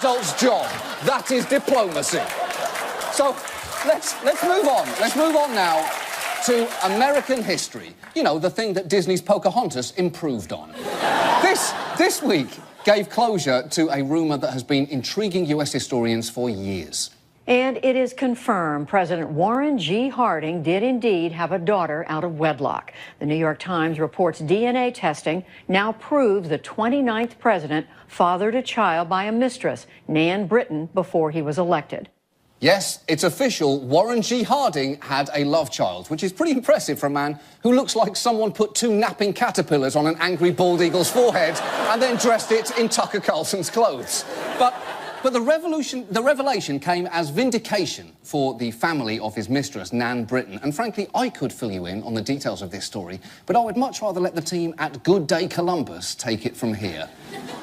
adult's job. That is diplomacy. So let's move on. Let's move on now to American history. You know, the thing that Disney's Pocahontas improved on. This week gave closure to a rumour that has been intriguing US historians for years. And it is confirmed President Warren G. Harding did indeed have a daughter out of wedlock. The New York Times reports DNA testing now proves the 29th president fathered a child by a mistress, Nan Britton, before he was elected. Yes, it's official. Warren G. Harding had a love child, which is pretty impressive for a man who looks like someone put 2 napping caterpillars on an angry bald eagle's forehead and then dressed it in Tucker Carlson's clothes. But the revelation came as vindication for the family of his mistress, Nan Britton. And frankly, I could fill you in on the details of this story, but I would much rather let the team at Good Day Columbus take it from here.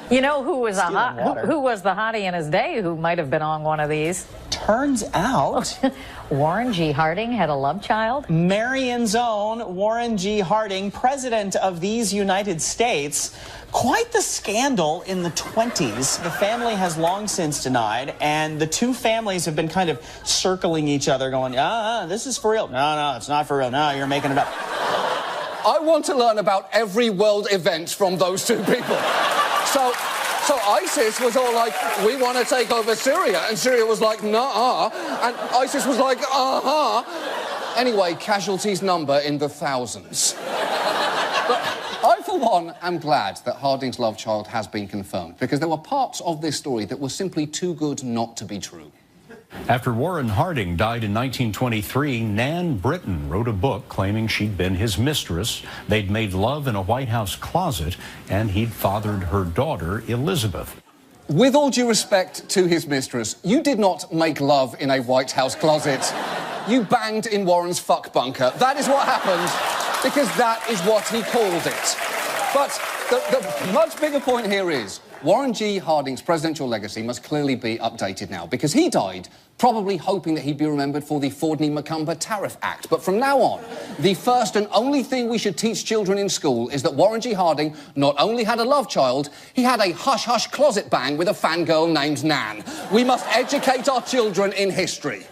You know who was who was the hottie in his day who might have been on one of these? Turns out Warren G. Harding had a love child. Marion's own Warren G. Harding, president of these United States. Quite the scandal in the 20s. The family has long since denied, and the two families have been kind of circling each other going, this is for real. No, it's not for real. No, you're making it up. I want to learn about every world event from those two people. So ISIS was all like, we want to take over Syria. And Syria was like, nah. And ISIS was like, Anyway, casualties number in the thousands. But I, for one, am glad that Harding's love child has been confirmed, because there were parts of this story that were simply too good not to be true. After Warren Harding died in 1923, Nan Britton wrote a book claiming she'd been his mistress. They'd made love in a White House closet, and he'd fathered her daughter, Elizabeth. With all due respect to his mistress, you did not make love in a White House closet. You banged in Warren's fuck bunker. That is what happened, because that is what he called it. But the much bigger point here is Warren G. Harding's presidential legacy must clearly be updated now, because he died probably hoping that he'd be remembered for the Fordney-McCumber Tariff Act. But from now on, the first and only thing we should teach children in school is that Warren G. Harding not only had a love child, he had a hush-hush closet bang with a fangirl named Nan. We must educate our children in history.